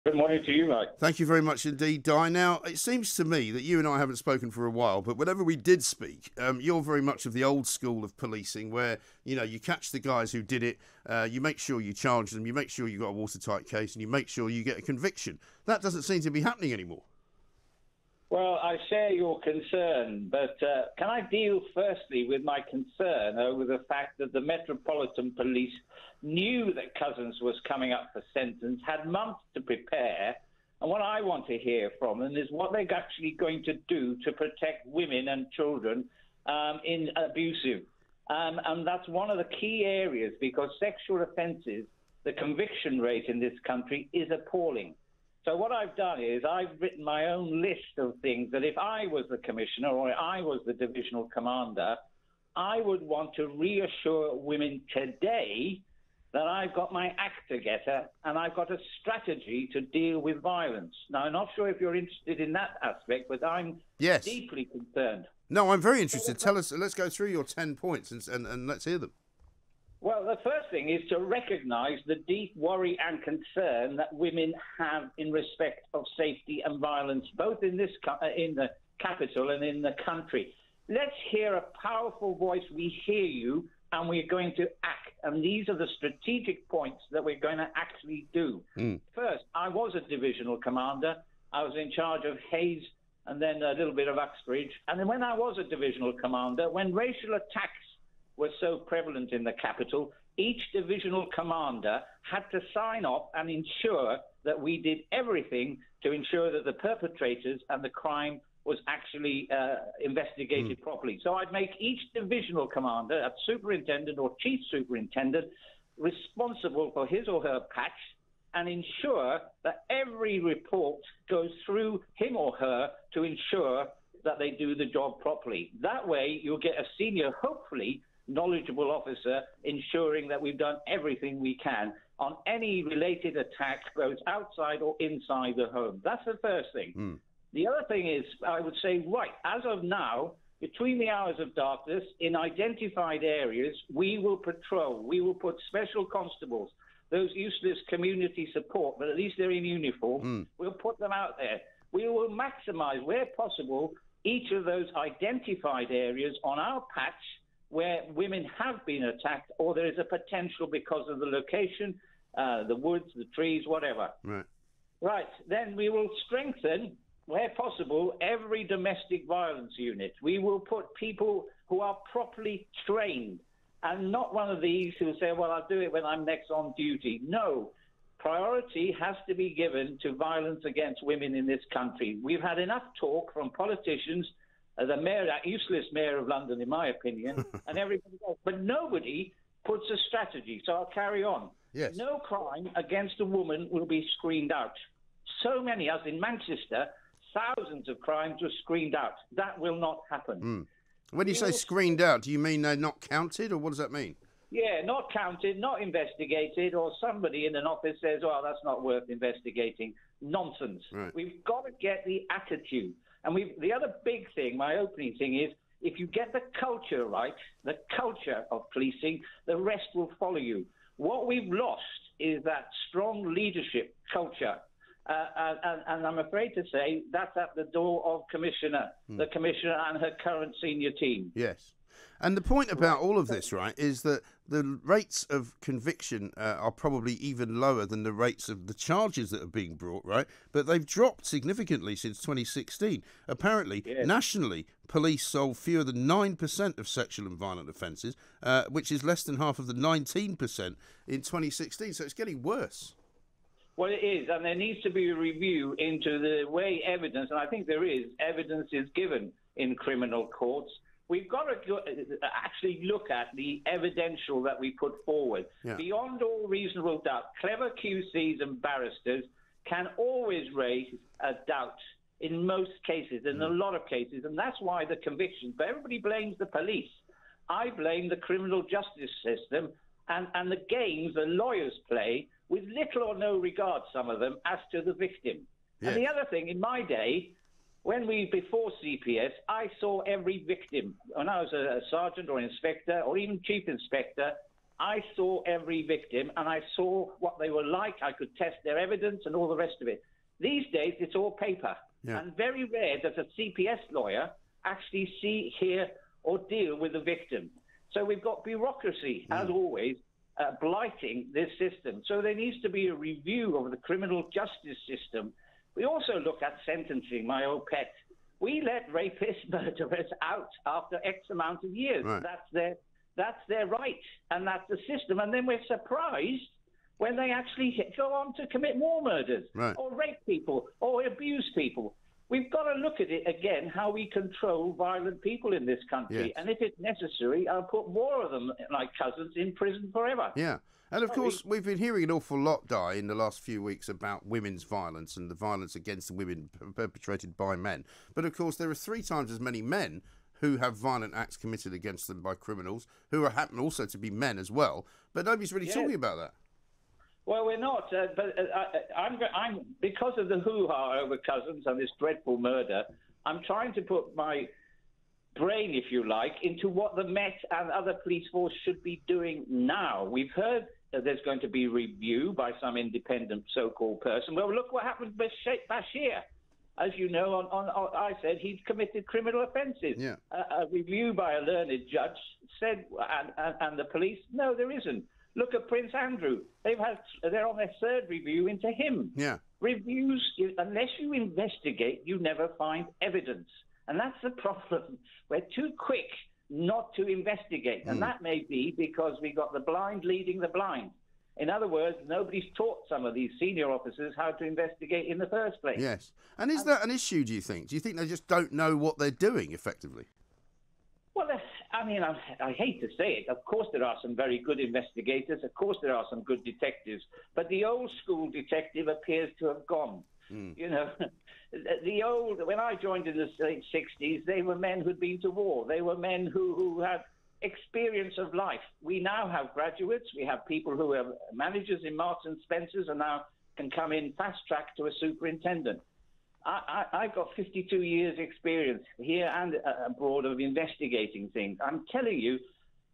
Good morning to you, mate. Thank you very much indeed, Di. Now, it seems to me that you and I haven't spoken for a while, but whenever we did speak, you're very much of the old school of policing where, you catch the guys who did it, you make sure you charge them, you make sure you've got a watertight case, and you make sure you get a conviction. That doesn't seem to be happening anymore. Well, I share your concern, but can I deal firstly with my concern over the fact that the Metropolitan Police knew that Cousins was coming up for sentence, had months to prepare, and what I want to hear from them is what they're actually going to do to protect women and children in abusive. And that's one of the key areas because sexual offences, the conviction rate in this country is appalling. So what I've done is I've written my own list of things that if I was the commissioner or I was the divisional commander, I would want to reassure women today that I've got my act together and I've got a strategy to deal with violence. Now, I'm not sure if you're interested in that aspect, but I'm deeply concerned. No, I'm very interested. Tell us, let's go through your 10 points and let's hear them. Well, the first thing is to recognise the deep worry and concern that women have in respect of safety and violence, both in the capital and in the country. Let's hear a powerful voice. We hear you, and we're going to act. And these are the strategic points that we're going to actually do. First, I was a divisional commander. I was in charge of Hayes and then a little bit of Uxbridge. And then when I was a divisional commander, when racial attacks were so prevalent in the capital, each divisional commander had to sign off and ensure that we did everything to ensure that the perpetrators and the crime was actually investigated properly. So I'd make each divisional commander, a superintendent or chief superintendent, responsible for his or her patch and ensure that every report goes through him or her to ensure that they do the job properly. That way you'll get a senior, hopefully, knowledgeable officer ensuring that we've done everything we can on any related attack, both outside or inside the home. That's the first thing. The other thing is, I would say, right, as of now, between the hours of darkness, in identified areas, we will patrol. We will put special constables, those useless community support, but at least they're in uniform. We'll put them out there. We will maximise, where possible, each of those identified areas on our patch where women have been attacked or there is a potential because of the location, the woods, the trees, whatever. Right. Then we will strengthen, where possible, every domestic violence unit. We will put people who are properly trained and not one of these who say, well, I'll do it when I'm next on duty. No. Priority has to be given to violence against women in this country. We've had enough talk from politicians, the mayor, that useless mayor of London, in my opinion, and everybody else. But nobody puts a strategy. So I'll carry on. Yes. No crime against a woman will be screened out. So many, as in Manchester, thousands of crimes were screened out. That will not happen. When you say screened out, do you mean they're not counted, or what does that mean? Yeah, not counted, not investigated, or somebody in an office says, oh, that's not worth investigating. Nonsense. Right. We've got to get the attitude. And the other big thing, my opening thing is, if you get the culture right, the culture of policing, the rest will follow you. What we've lost is that strong leadership culture. And I'm afraid to say that's at the door of the Commissioner and her current senior team. Yes. And the point about all of this, right, is that the rates of conviction are probably even lower than the rates of the charges that are being brought, right? But they've dropped significantly since 2016. Apparently, nationally, police solve fewer than 9% of sexual and violent offences, which is less than half of the 19% in 2016. So it's getting worse. Well, it is, and there needs to be a review into the way evidence, and I think there is, evidence is given in criminal courts. We've got to actually look at the evidential that we put forward. Beyond all reasonable doubt, clever QCs and barristers can always raise a doubt in most cases, in a lot of cases, and that's why the convictions, but everybody blames the police. I blame the criminal justice system and the games the lawyers play with little or no regard, some of them, as to the victim. And the other thing, in my day, before CPS, I saw every victim. When I was a sergeant or inspector or even chief inspector, I saw every victim and I saw what they were like. I could test their evidence and all the rest of it. These days, it's all paper. Yeah. And very rare does a CPS lawyer actually see, hear, or deal with the victim. So we've got bureaucracy, as always, blighting this system. So there needs to be a review of the criminal justice system. We also look at sentencing, my old pet. We let rapists, murderers out after X amount of years. Right. That's their right, and that's the system. And then we're surprised when they actually go on to commit more murders, right, or rape people or abuse people. We've got to look at it again, how we control violent people in this country. Yes. And if it's necessary, I'll put more of them, like cousins, in prison forever. Yeah. And of course, we've been hearing an awful lot, Di, in the last few weeks about women's violence and the violence against women perpetrated by men. But of course, there are 3 times as many men who have violent acts committed against them by criminals, who happen also to be men as well. But nobody's really talking about that. Well, we're not, but I'm because of the hoo-ha over cousins and this dreadful murder, I'm trying to put my brain, if you like, into what the Met and other police force should be doing now. We've heard that there's going to be review by some independent so-called person. Well, look what happened with Bashir. As you know, I said he'd committed criminal offences. Yeah. A review by a learned judge said, and the police, no, there isn't. Look at Prince Andrew. They're on their 3rd review into him. Yeah. Reviews, unless you investigate, you never find evidence. And that's the problem. We're too quick not to investigate. And that may be because we got the blind leading the blind. In other words, nobody's taught some of these senior officers how to investigate in the first place. Yes. And is that an issue, do you think? Do you think they just don't know what they're doing, effectively? Well, I mean, I hate to say it. Of course, there are some very good investigators. Of course, there are some good detectives. But the old school detective appears to have gone. You know, when I joined in the late 60s, they were men who'd been to war. They were men who had experience of life. We now have graduates. We have people who are managers in Marks and Spencers and now can come in fast track to a superintendent. I've got 52 years experience here and abroad of investigating things. I'm telling you,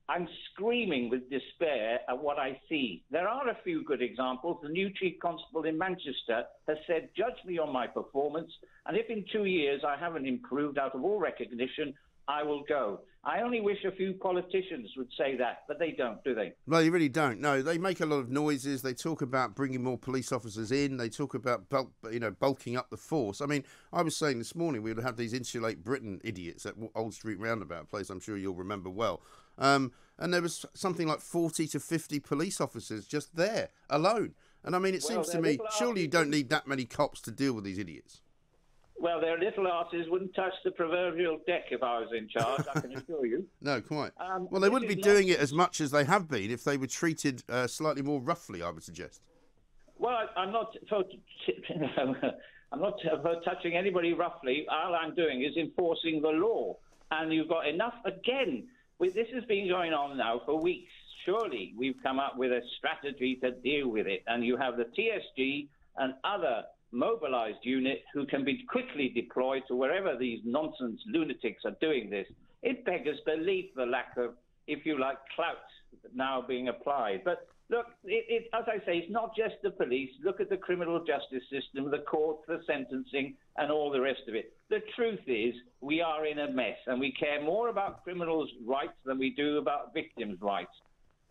I'm screaming with despair at what I see. There are a few good examples. The new chief constable in Manchester has said, judge me on my performance, and if in 2 years I haven't improved out of all recognition, I will go. I only wish a few politicians would say that, but they don't, do they? No, they really don't. No, they make a lot of noises. They talk about bringing more police officers in. They talk about bulking up the force. I mean, I was saying this morning we would have these Insulate Britain idiots at Old Street Roundabout, a place I'm sure you'll remember well. And there was something like 40 to 50 police officers just there alone. And I mean, it seems to me, surely you don't need that many cops to deal with these idiots. Well, their little asses wouldn't touch the proverbial deck if I was in charge, I can assure you. No, quite. Well, they wouldn't be doing it as much as they have been if they were treated slightly more roughly, I would suggest. Well, I'm not for touching anybody roughly. All I'm doing is enforcing the law. And you've got enough, again, this has been going on now for weeks. Surely we've come up with a strategy to deal with it. And you have the TSG and other mobilized unit who can be quickly deployed to wherever these nonsense lunatics are doing this. It beggars belief, the lack of, if you like, clout now being applied. But look, as I say, it's not just the police. Look at the criminal justice system, the courts, the sentencing, and all the rest of it. The truth is, we are in a mess, and we care more about criminals' rights than we do about victims' rights.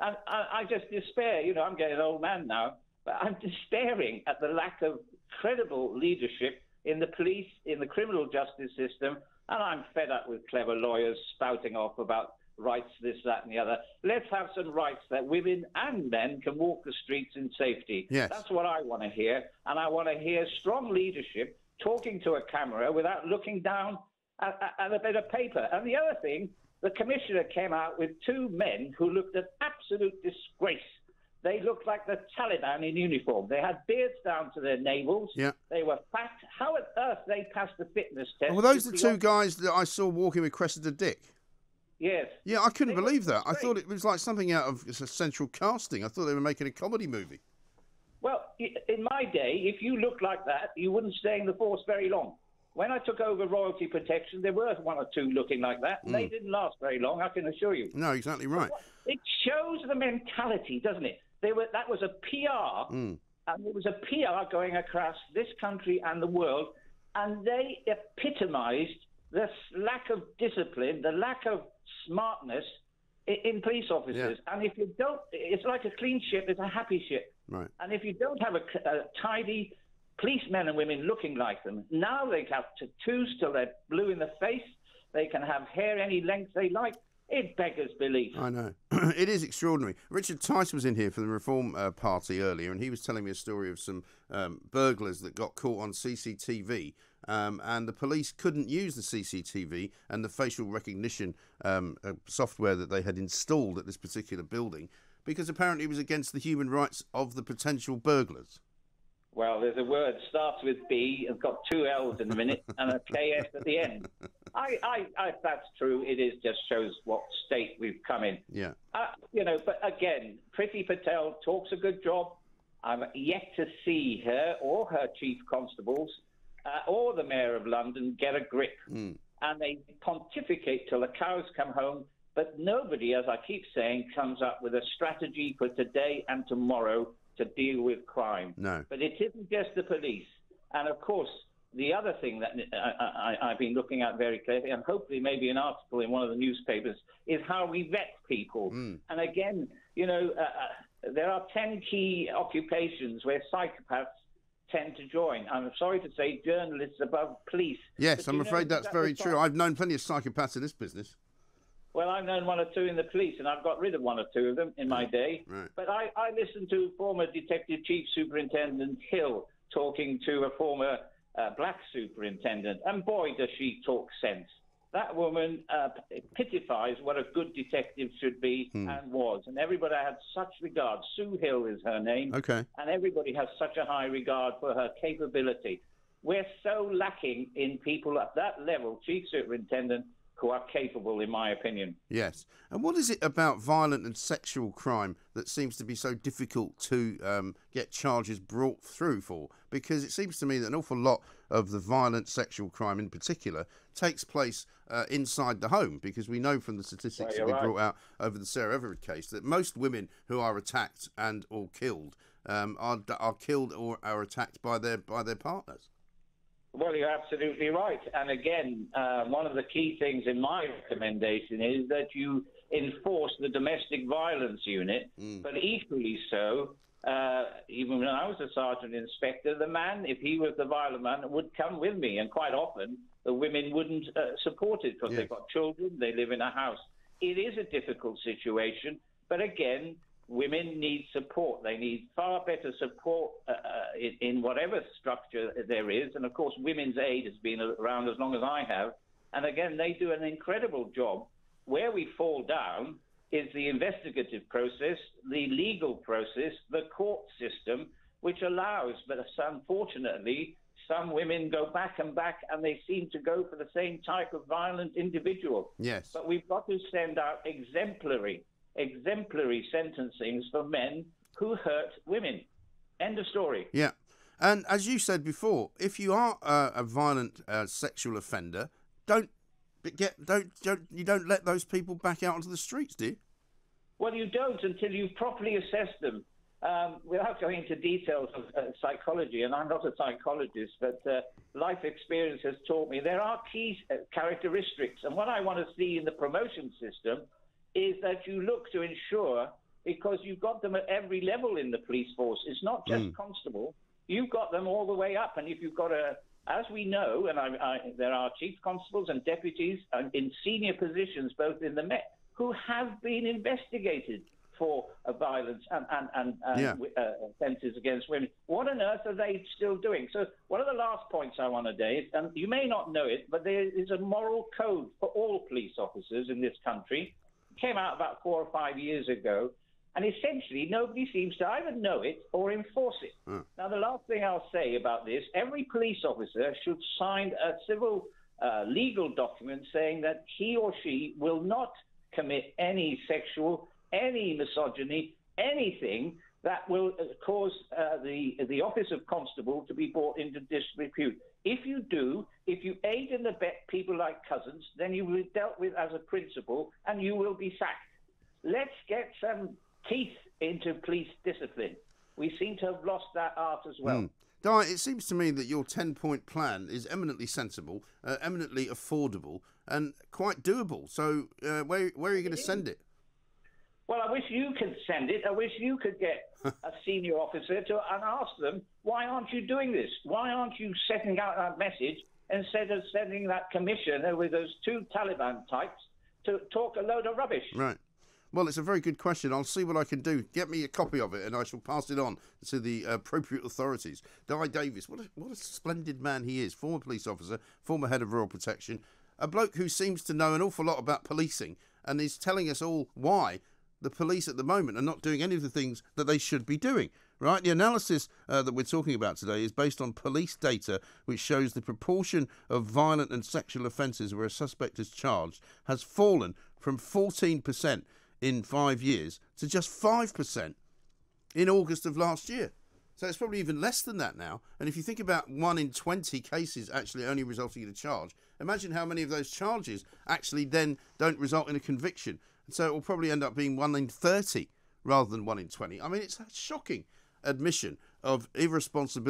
And I just despair. You know, I'm getting an old man now, but I'm despairing at the lack of credible leadership in the police, in the criminal justice system, and I'm fed up with clever lawyers spouting off about rights, this, that, and the other. Let's have some rights that women and men can walk the streets in safety. Yes. That's what I want to hear, and I want to hear strong leadership talking to a camera without looking down at a bit of paper. And the other thing, the commissioner came out with 2 men who looked an absolute disgrace. They looked like the Taliban in uniform. They had beards down to their navels. Yeah. They were fat. How on earth they passed the fitness test? Well, those are the 2 guys that I saw walking with Cressida Dick. Yes. Yeah, I couldn't believe that. I thought it was like something out of a central casting. I thought they were making a comedy movie. Well, in my day, if you looked like that, you wouldn't stay in the force very long. When I took over royalty protection, there were one or two looking like that, and they didn't last very long, I can assure you. No, exactly right. It shows the mentality, doesn't it? That was a PR, and it was a PR going across this country and the world, and they epitomised the lack of discipline, the lack of smartness in police officers. Yeah. And if you don't, it's like a clean ship, it's a happy ship. Right. And if you don't have a tidy policemen and women looking like them, now they have tattoos till they're blue in the face. They can have hair any length they like. It beggars belief. I know. It is extraordinary. Richard Tice was in here for the Reform Party earlier, and he was telling me a story of some burglars that got caught on CCTV, and the police couldn't use the CCTV and the facial recognition software that they had installed at this particular building because apparently it was against the human rights of the potential burglars. Well, there's a word starts with B, it's got two L's in a minute, and a KS at the end. If that's true, it just shows what state we've come in. Yeah. But again, Priti Patel talks a good job. I've yet to see her or her chief constables or the Mayor of London get a grip. And they pontificate till the cows come home, but nobody, as I keep saying, comes up with a strategy for today and tomorrow to deal with crime. No. But it isn't just the police. And of course, the other thing that I've been looking at very clearly, and hopefully maybe an article in one of the newspapers, is how we vet people. And again, there are 10 key occupations where psychopaths tend to join. I'm sorry to say journalists above police. Yes, I'm afraid that's very true. I've known plenty of psychopaths in this business. Well, I've known one or two in the police, and I've got rid of one or two of them in my day. Right. But I listened to former Detective Chief Superintendent Hill talking to a former black superintendent, and boy, does she talk sense. That woman epitomised what a good detective should be and was, and everybody had such regard. Sue Hill is her name, and everybody has such a high regard for her capability. We're so lacking in people at that level, Chief Superintendent, who are capable, in my opinion. Yes. And what is it about violent and sexual crime that seems to be so difficult to get charges brought through for? Because it seems to me that an awful lot of the violent sexual crime in particular takes place inside the home, because we know from the statistics that we brought out over the Sarah Everard case that most women who are attacked and or killed are killed or are attacked by their partners. Well, you're absolutely right. And again, one of the key things in my recommendation is that you enforce the domestic violence unit, but equally so, even when I was a sergeant inspector, the man, if he was the violent man, would come with me. And quite often, the women wouldn't support it because they've got children, they live in a house. It is a difficult situation, but again, women need support. They need far better support in whatever structure there is. And, of course, Women's Aid has been around as long as I have. And, again, they do an incredible job. Where we fall down is the investigative process, the legal process, the court system, which allows, but unfortunately, some women go back and back, and they seem to go for the same type of violent individual. Yes. But we've got to send out exemplary sentencings for men who hurt women. End of story. Yeah. And as you said before, if you are a violent sexual offender, you don't let those people back out onto the streets, do you? Well, you don't until you've properly assessed them. Without going into details of psychology, and I'm not a psychologist, but life experience has taught me there are key characteristics. And what I want to see in the promotion system is that you look to ensure, because you've got them at every level in the police force. It's not just constable. You've got them all the way up. And if you've got as we know, and there are chief constables and deputies in senior positions, both in the Met, who have been investigated for violence and offences against women. What on earth are they still doing? So one of the last points I want to raise, and you may not know it, but there is a moral code for all police officers in this country. Came out about 4 or 5 years ago, and essentially nobody seems to either know it or enforce it. Now, the last thing I'll say about this, every police officer should sign a civil legal document saying that he or she will not commit any sexual, any misogyny, anything that will cause the office of constable to be brought into disrepute. If you do, if you aid and abet people like Cousins, then you will be dealt with as a principal and you will be sacked. Let's get some teeth into police discipline. We seem to have lost that art as well. Di, it seems to me that your 10-point plan is eminently sensible, eminently affordable, and quite doable. So where are you going to send it? Well, I wish you could send it. I wish you could get a senior officer and ask them, why aren't you doing this? Why aren't you setting out that message instead of sending that commissioner with those two Taliban types to talk a load of rubbish? Right. Well, it's a very good question. I'll see what I can do. Get me a copy of it and I shall pass it on to the appropriate authorities. Dai Davies, what a splendid man he is. Former police officer, former head of Royal Protection, a bloke who seems to know an awful lot about policing and is telling us all why the police at the moment are not doing any of the things that they should be doing, right? The analysis that we're talking about today is based on police data which shows the proportion of violent and sexual offences where a suspect is charged has fallen from 14% in 5 years to just 5% in August of last year. So it's probably even less than that now. And if you think about 1 in 20 cases actually only resulting in a charge, imagine how many of those charges actually then don't result in a conviction. And so it will probably end up being 1 in 30 rather than 1 in 20. I mean, it's a shocking admission of irresponsibility.